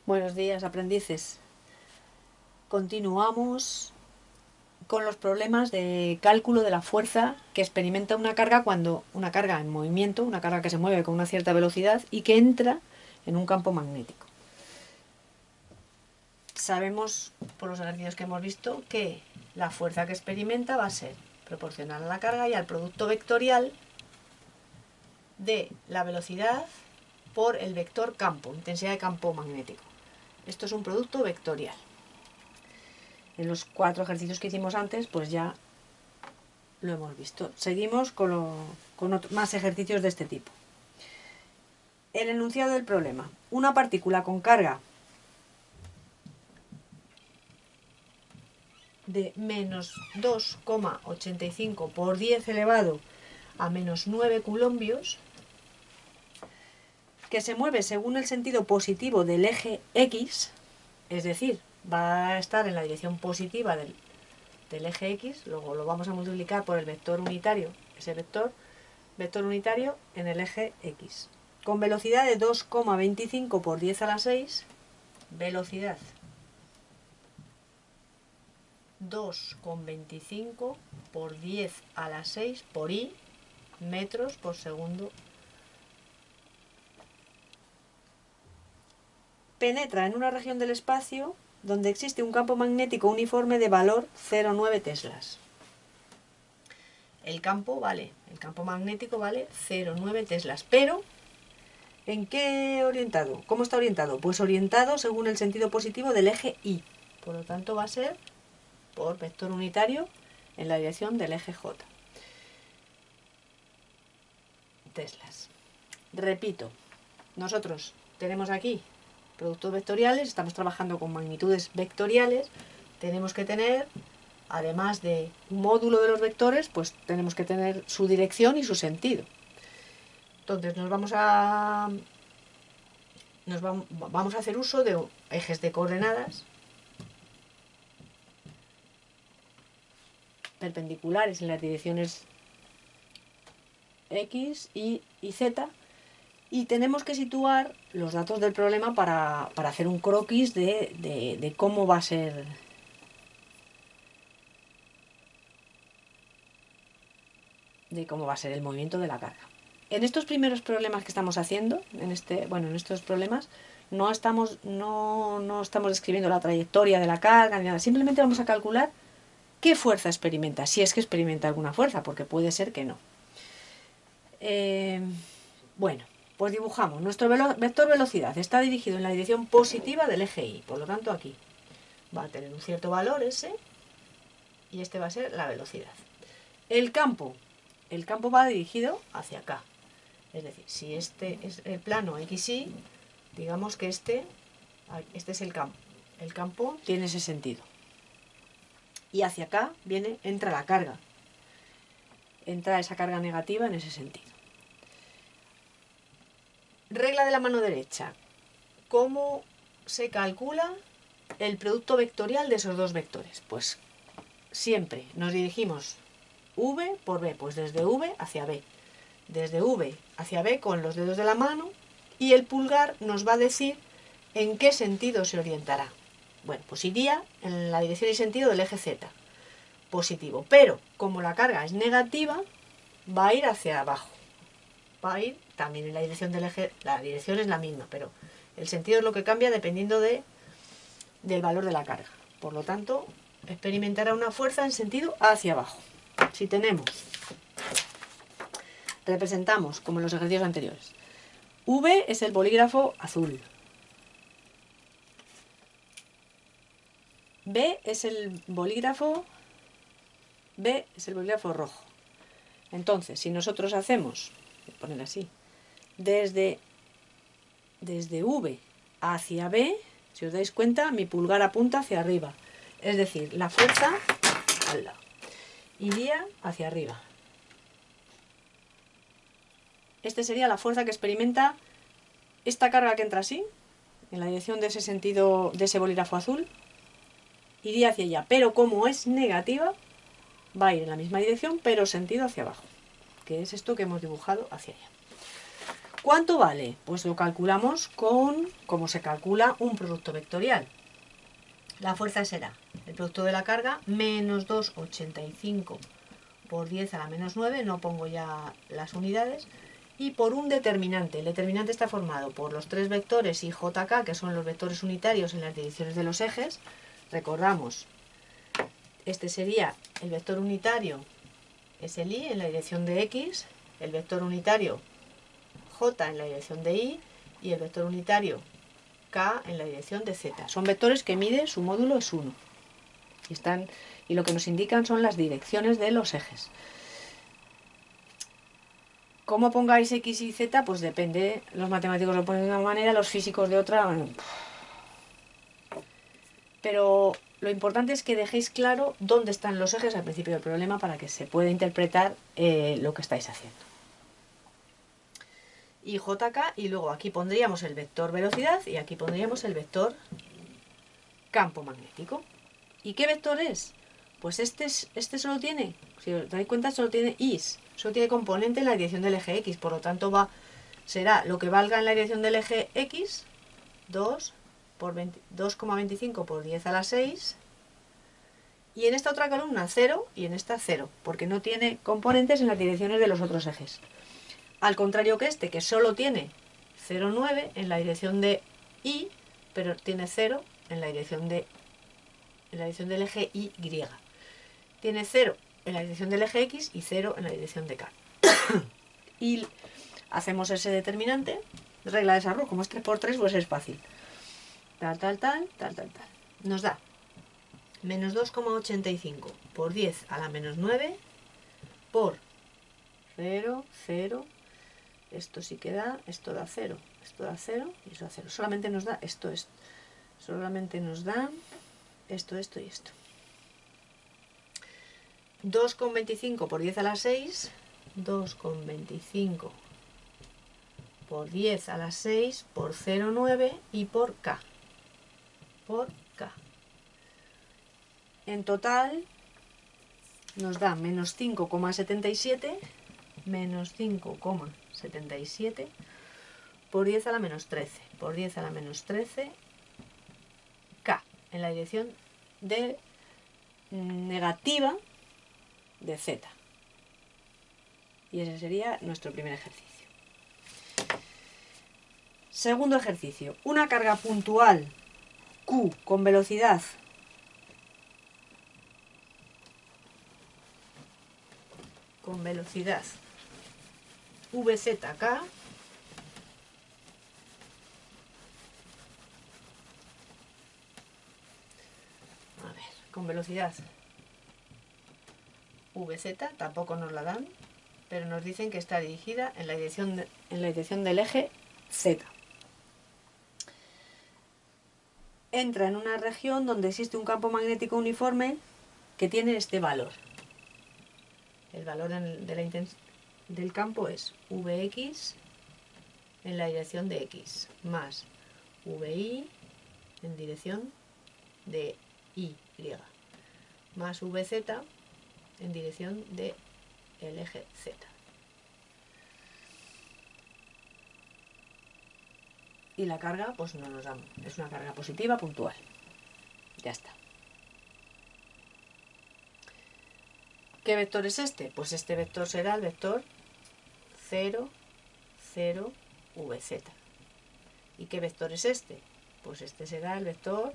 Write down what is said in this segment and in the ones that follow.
Buenos días, aprendices. Continuamos con los problemas de cálculo de la fuerza que experimenta una carga cuando una carga en movimiento, una carga que se mueve con una cierta velocidad y que entra en un campo magnético. Sabemos por los ejercicios que hemos visto que la fuerza que experimenta va a ser proporcional a la carga y al producto vectorial de la velocidad por el vector campo, intensidad de campo magnético. Esto es un producto vectorial. En los 4 ejercicios que hicimos antes, pues ya lo hemos visto. Seguimos con más ejercicios de este tipo. El enunciado del problema. Una partícula con carga de menos 2,85 por 10 elevado a menos 9 coulombios, que se mueve según el sentido positivo del eje X, es decir, va a estar en la dirección positiva del eje X, luego lo vamos a multiplicar por el vector unitario, ese vector unitario en el eje X, con velocidad de 2,25 por 10 a la 6, velocidad 2,25 por 10 a la 6 por I metros por segundo. Penetra en una región del espacio donde existe un campo magnético uniforme de valor 0,9 teslas. El campo magnético vale 0,9 teslas, pero ¿en qué orientado? ¿Cómo está orientado? Pues orientado según el sentido positivo del eje Y. Por lo tanto va a ser por vector unitario en la dirección del eje J. Teslas. Repito, nosotros tenemos aquí productos vectoriales, estamos trabajando con magnitudes vectoriales, tenemos que tener, además de un módulo de los vectores, pues tenemos que tener su dirección y su sentido. Entonces vamos a hacer uso de ejes de coordenadas perpendiculares en las direcciones X, Y y Z, y tenemos que situar los datos del problema para hacer un croquis de cómo va a ser el movimiento de la carga. En estos primeros problemas que estamos haciendo, en estos problemas, no estamos describiendo la trayectoria de la carga ni nada, simplemente vamos a calcular qué fuerza experimenta, si es que experimenta alguna fuerza, porque puede ser que no. Bueno, pues dibujamos. Nuestro vector velocidad está dirigido en la dirección positiva del eje Y, por lo tanto aquí va a tener un cierto valor ese, y este va a ser la velocidad. El campo va dirigido hacia acá. Es decir, si este es el plano XY, digamos que este es el campo. El campo tiene ese sentido. Y hacia acá entra la carga. Entra esa carga negativa en ese sentido. Regla de la mano derecha. ¿Cómo se calcula el producto vectorial de esos dos vectores? Pues siempre nos dirigimos V por B, pues desde V hacia B. Desde V hacia B con los dedos de la mano, y el pulgar nos va a decir en qué sentido se orientará. Bueno, pues iría en la dirección y sentido del eje Z, positivo, pero como la carga es negativa, va a ir hacia abajo. Va a ir también en la dirección del eje, la dirección es la misma, pero el sentido es lo que cambia dependiendo del valor de la carga. Por lo tanto, experimentará una fuerza en sentido hacia abajo. Si representamos como en los ejercicios anteriores. V es el bolígrafo azul. B es el bolígrafo rojo. Entonces, si nosotros hacemos, voy a poner así, desde V hacia B, si os dais cuenta, mi pulgar apunta hacia arriba. Es decir, la fuerza al lado iría hacia arriba. Esta sería la fuerza que experimenta esta carga que entra así, en la dirección de ese sentido, de ese bolígrafo azul, iría hacia allá. Pero como es negativa, va a ir en la misma dirección, pero sentido hacia abajo, que es esto que hemos dibujado hacia allá. ¿Cuánto vale? Pues lo calculamos con cómo se calcula un producto vectorial. La fuerza será el producto de la carga menos 2,85 por 10 a la menos 9, no pongo ya las unidades, y por un determinante. El determinante está formado por los tres vectores y jk, que son los vectores unitarios en las direcciones de los ejes. Recordamos, este sería el vector unitario, es el y en la dirección de x, el vector unitario j en la dirección de y y el vector unitario k en la dirección de z. Son vectores que mide, su módulo es 1. Y lo que nos indican son las direcciones de los ejes. ¿Cómo pongáis x y z? Pues depende. Los matemáticos lo ponen de una manera, los físicos de otra. Pero lo importante es que dejéis claro dónde están los ejes al principio del problema para que se pueda interpretar lo que estáis haciendo. Y jk, y luego aquí pondríamos el vector velocidad y aquí pondríamos el vector campo magnético. ¿Y qué vector es? Pues este solo tiene, si os dais cuenta, solo tiene is, solo tiene componente en la dirección del eje x, por lo tanto será lo que valga en la dirección del eje x, 2,25 por 10 a la 6, y en esta otra columna 0 y en esta 0, porque no tiene componentes en las direcciones de los otros ejes. Al contrario que este, que solo tiene 0,9 en la dirección de y, pero tiene 0 en la dirección del eje y. Tiene 0 en la dirección del eje x y 0 en la dirección de k. Y hacemos ese determinante, regla de Sarro, como es 3 por 3, pues es fácil. Tal. Nos da menos 2,85 por 10 a la menos 9 por 0, 0. Esto sí que da, esto da 0 y eso da 0. Solamente nos da esto. Solamente nos da esto y esto. 2,25 por 10 a la 6, 2,25 por 10 a la 6 por 0,9 y por k. En total nos da menos 5,77 por 10 a la menos 13 por 10 a la menos 13 k en la dirección de negativa de z. Y ese sería nuestro primer ejercicio. Segundo ejercicio. Una carga puntual Q con velocidad VZK con velocidad VZ, tampoco nos la dan, pero nos dicen que está dirigida en la dirección del eje Z. Entra en una región donde existe un campo magnético uniforme que tiene este valor. El valor del campo es Vx en la dirección de x más Vi en dirección de Y más Vz en dirección del eje Z. Y la carga, pues no nos dan, es una carga positiva puntual. Ya está. ¿Qué vector es este? Pues este vector será el vector 0, 0, Vz. ¿Y qué vector es este? Pues este será el vector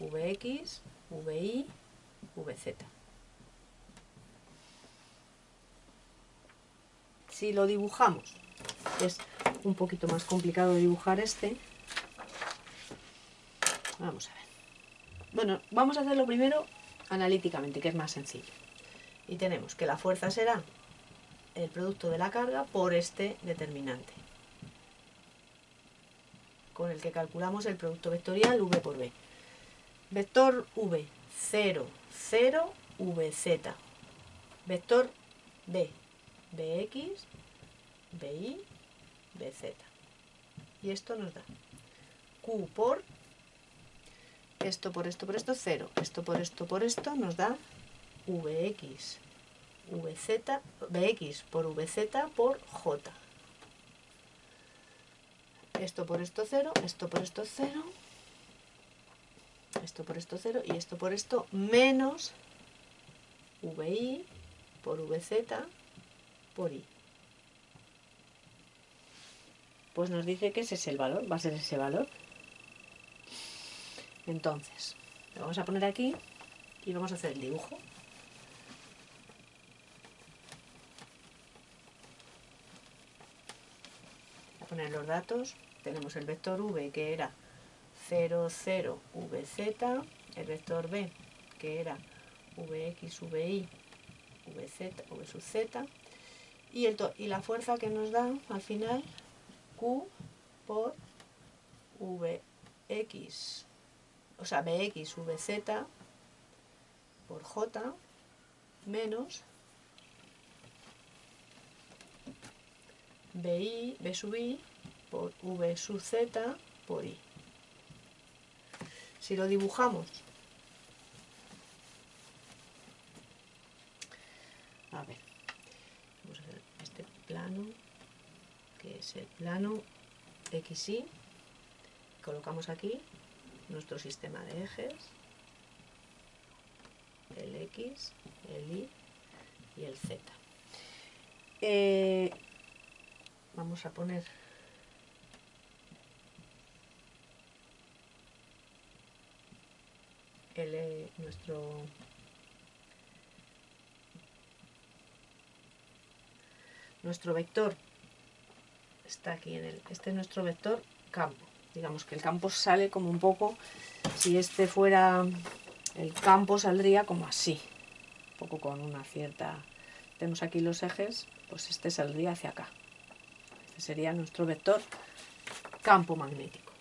Vx, Vi, Vz. Si lo dibujamos, es un poquito más complicado dibujar este. Vamos a ver. Bueno, vamos a hacerlo primero analíticamente, que es más sencillo. Y tenemos que la fuerza será el producto de la carga por este determinante, con el que calculamos el producto vectorial V por B. Vector V, 0, 0, Vz. Vector B, Bx, Bi, Bz. Y esto nos da Q por esto por esto por esto, 0. Esto por esto nos da Vx, Vz, Bx por Vz por J. Esto por esto 0, esto por esto 0, esto por esto 0 y esto por esto menos VI por VZ por I. Pues nos dice que ese es el valor, va a ser ese valor. Entonces, lo vamos a poner aquí y vamos a hacer el dibujo. Voy a poner los datos. Tenemos el vector V que era 0, 0, VZ, el vector B que era Vx, Vi, Vz, V sub Z, y la fuerza que nos da al final Q por Vx, o sea, Bx, Vz por J menos Bi, B sub I por V sub Z por I. Si lo dibujamos, a ver, vamos a hacer este plano, que es el plano XY, colocamos aquí nuestro sistema de ejes, el X, el Y y el Z. Vamos a poner nuestro vector está aquí este es nuestro vector campo. Digamos que el campo sale como un poco, si este fuera el campo saldría como así, un poco con una cierta, tenemos aquí los ejes, pues este saldría hacia acá. Este sería nuestro vector campo magnético.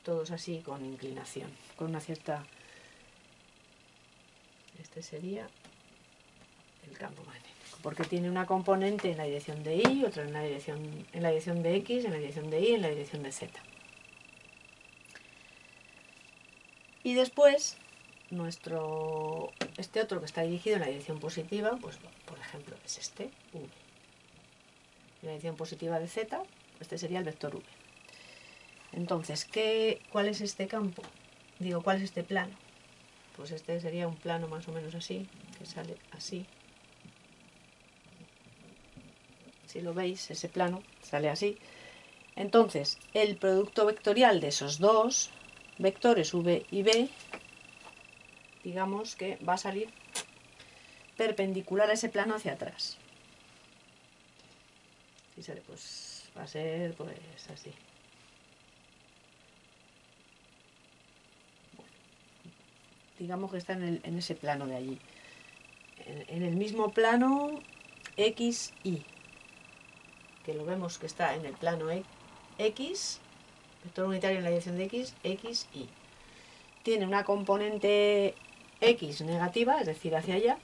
Todos así con inclinación, con una cierta, este sería el campo magnético, porque tiene una componente en la dirección de Y, otra en la dirección de X, en la dirección de Y, en la dirección de Z. Y después, este otro que está dirigido en la dirección positiva, pues por ejemplo es este, V. En la dirección positiva de Z, este sería el vector V. Entonces, ¿cuál es este campo? Digo, ¿cuál es este plano? Pues este sería un plano más o menos así, que sale así. Si lo veis, ese plano sale así. Entonces, el producto vectorial de esos dos vectores V y B, digamos que va a salir perpendicular a ese plano hacia atrás. Y sale, pues va a ser pues así. Digamos que está en ese plano de allí. En el mismo plano XY, que lo vemos que está en el plano X, vector unitario en la dirección de X, XY. Tiene una componente X negativa, es decir, hacia allá,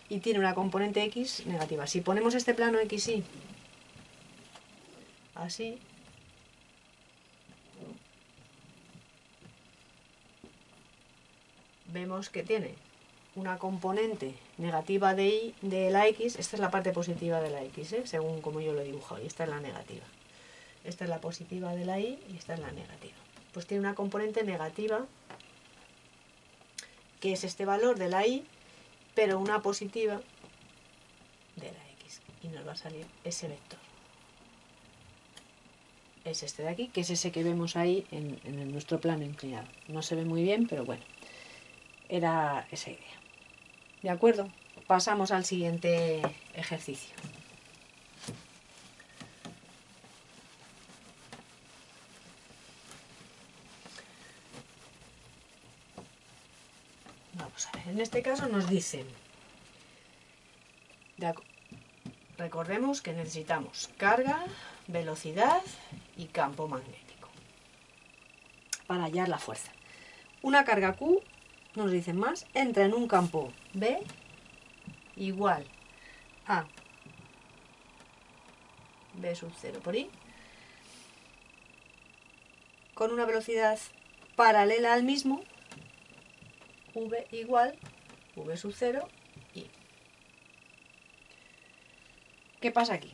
y tiene una componente X negativa. Si ponemos este plano XY así, vemos que tiene una componente negativa de la X, esta es la parte positiva de la X, según como yo lo he dibujado, y esta es la negativa. Esta es la positiva de la Y y esta es la negativa. Pues tiene una componente negativa, que es este valor de la Y, pero una positiva de la X. Y nos va a salir ese vector. Es este de aquí, que es ese que vemos ahí en nuestro plano inclinado. No se ve muy bien, pero bueno, era esa idea. ¿De acuerdo? Pasamos al siguiente ejercicio. Vamos a ver, en este caso nos dicen, recordemos que necesitamos carga, velocidad y campo magnético para hallar la fuerza. Una carga Q, nos dicen más, entra en un campo B igual a B sub 0 por I, con una velocidad paralela al mismo, V igual V sub 0 I. ¿Qué pasa aquí?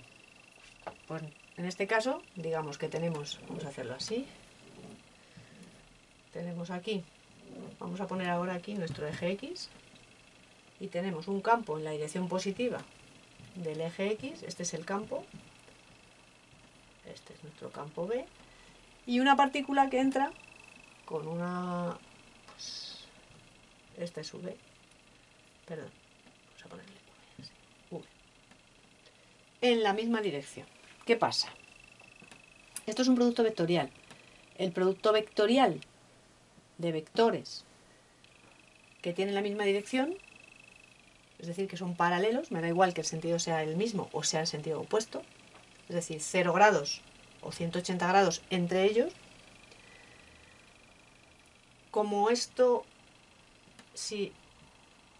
Pues en este caso, digamos que tenemos, vamos a hacerlo así, tenemos aquí, vamos a poner ahora aquí nuestro eje X, y tenemos un campo en la dirección positiva del eje X, este es el campo, este es nuestro campo B, y una partícula que entra con una, pues, esta es V, perdón, vamos a ponerle así, V, en la misma dirección. ¿Qué pasa? Esto es un producto vectorial. El producto vectorial de vectores que tienen la misma dirección, es decir, que son paralelos, me da igual que el sentido sea el mismo o sea el sentido opuesto, es decir, 0 grados o 180 grados entre ellos. Como esto, si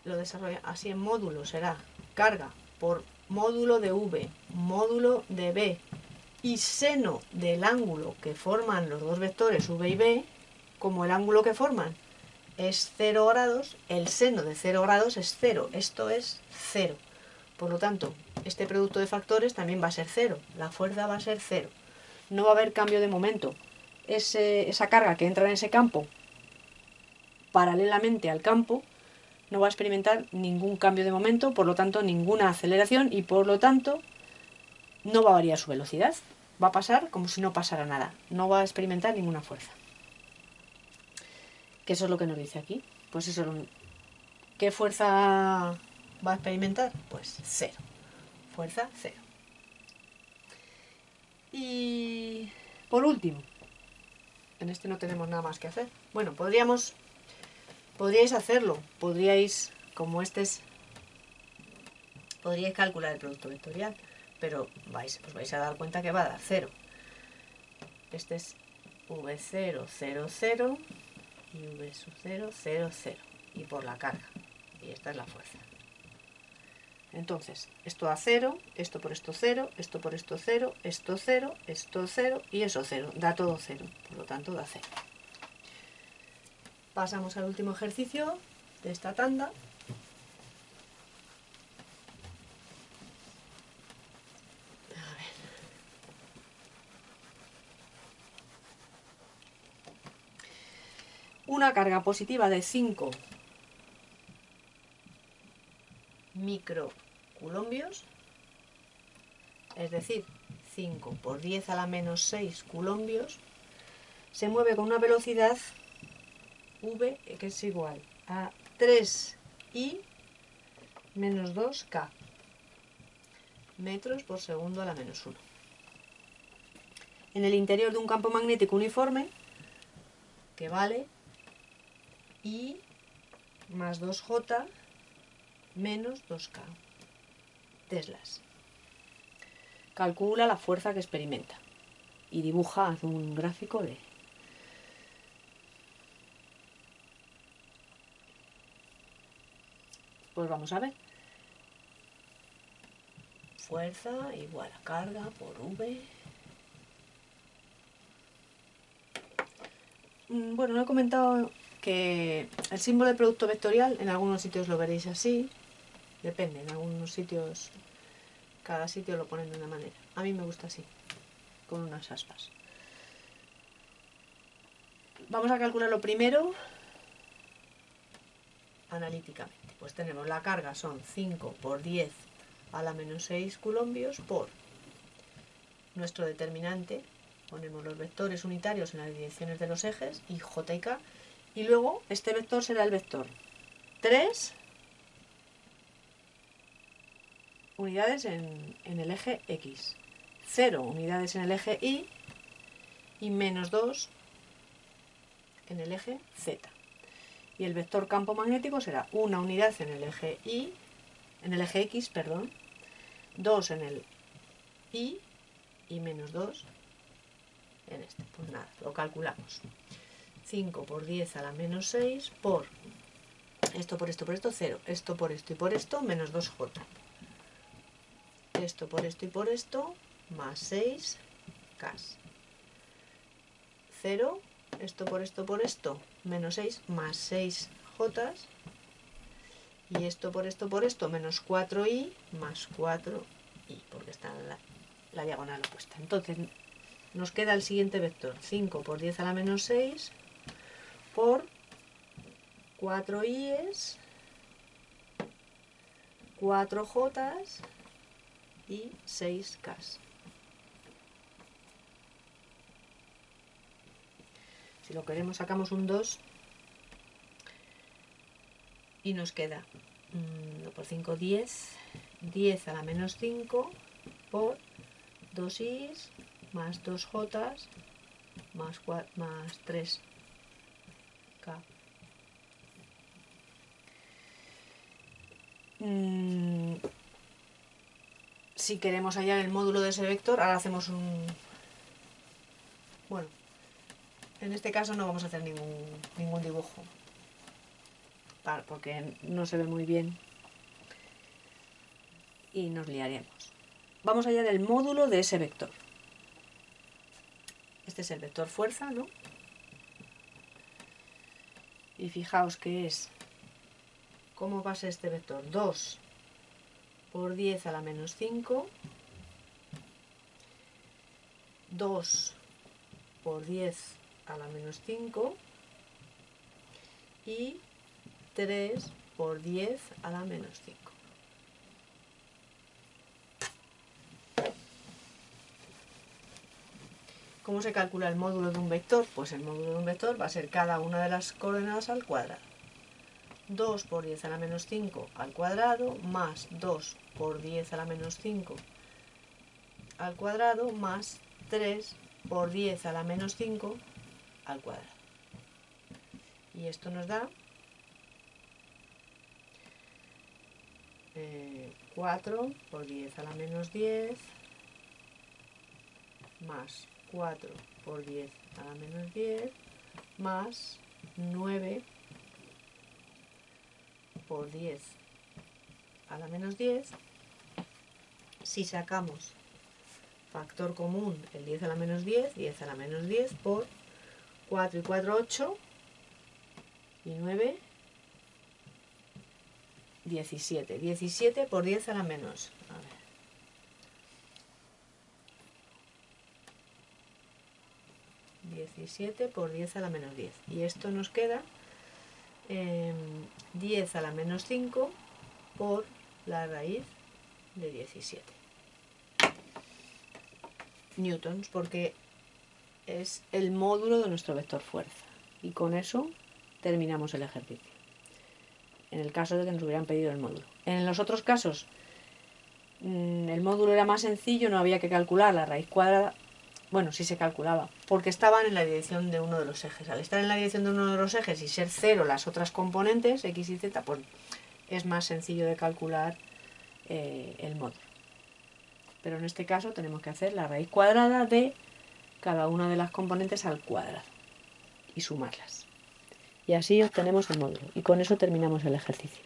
lo desarrolla así en módulo, será carga por módulo de V, módulo de B y seno del ángulo que forman los dos vectores V y B, como el ángulo que forman es 0 grados, el seno de 0 grados es 0, esto es 0. Por lo tanto, este producto de factores también va a ser 0, la fuerza va a ser 0. No va a haber cambio de momento. Esa carga que entra en ese campo, paralelamente al campo, no va a experimentar ningún cambio de momento, por lo tanto ninguna aceleración y por lo tanto no va a variar su velocidad. Va a pasar como si no pasara nada, no va a experimentar ninguna fuerza. Que eso es lo que nos dice aquí. Pues eso, ¿qué fuerza va a experimentar? Pues 0. Fuerza 0. Y por último, en este no tenemos nada más que hacer. Bueno, podríais hacerlo. Podríais, como este es, podríais calcular el producto vectorial, pero os vais a dar cuenta que va a dar 0. Este es V0, 0, 0 y V sub 0, 0, 0. Y por la carga. Y esta es la fuerza. Entonces, esto da 0, esto por esto 0, esto por esto 0, esto 0, esto 0 y eso 0. Da todo 0, por lo tanto da 0. Pasamos al último ejercicio de esta tanda. A ver. Una carga positiva de 5 microcoulombios, es decir, 5 por 10 a la menos 6 coulombios, se mueve con una velocidad v que es igual a 3i menos 2k metros por segundo a la menos 1. En el interior de un campo magnético uniforme que vale I más 2j menos 2k teslas. Calcula la fuerza que experimenta y dibuja, hace un gráfico de... Pues vamos a ver. Fuerza igual a carga por V. Bueno, no he comentado que el símbolo de producto vectorial en algunos sitios lo veréis así. Depende, en algunos sitios, cada sitio lo ponen de una manera. A mí me gusta así, con unas aspas. Vamos a calcularlo primero analíticamente. Pues tenemos la carga, son 5 por 10 a la menos 6 coulombios por nuestro determinante. Ponemos los vectores unitarios en las direcciones de los ejes, y j y k, y luego este vector será el vector 3 unidades en el eje X, 0 unidades en el eje y menos 2 en el eje Z. Y el vector campo magnético será una unidad en el eje X, 2 en el Y y menos 2 en este. Pues nada, lo calculamos. 5 por 10 a la menos 6 por esto por esto por esto, 0. Esto por esto y por esto, menos 2j. Esto por esto y por esto, más 6k. 0, esto por esto, menos 6, más 6j. Y esto por esto, menos 4i, más 4i, porque está la diagonal opuesta. Entonces nos queda el siguiente vector, 5 por 10 a la menos 6 por 4i's, 4j's y 6k's. Si lo queremos sacamos un 2 y nos queda 2 por 5, 10, 10 a la menos 5 por 2i's más 2j's más 3k. Si queremos hallar el módulo de ese vector, ahora hacemos un... Bueno, en este caso no vamos a hacer ningún dibujo, porque no se ve muy bien y nos liaremos. Vamos a hallar el módulo de ese vector. Este es el vector fuerza, ¿no? Y fijaos que es... ¿Cómo va a ser este vector? 2 por 10 a la menos 5, 2 por 10 a la menos 5 y 3 por 10 a la menos 5. ¿Cómo se calcula el módulo de un vector? Pues el módulo de un vector va a ser cada una de las coordenadas al cuadrado. 2 por 10 a la menos 5 al cuadrado más 2 por 10 a la menos 5 al cuadrado más 3 por 10 a la menos 5 al cuadrado. Y esto nos da 4 por 10 a la menos 10 más 4 por 10 a la menos 10 más 9 por 10 a la menos 10. Si sacamos factor común, el 10 a la menos 10, 10 a la menos 10 por 4 y 4, 8 y 9, 17. 17 por 10 a la menos. A ver. 17 por 10 a la menos 10. Y esto nos queda 10 a la menos 5 por la raíz de 17 newtons, porque es el módulo de nuestro vector fuerza. Y con eso terminamos el ejercicio. En el caso de que nos hubieran pedido el módulo. En los otros casos, el módulo era más sencillo, no había que calcular la raíz cuadrada. Bueno, sí se calculaba, porque estaban en la dirección de uno de los ejes. Al estar en la dirección de uno de los ejes y ser 0 las otras componentes, x y z, pues es más sencillo de calcular el módulo. Pero en este caso tenemos que hacer la raíz cuadrada de cada una de las componentes al cuadrado y sumarlas. Y así obtenemos el módulo. Y con eso terminamos el ejercicio.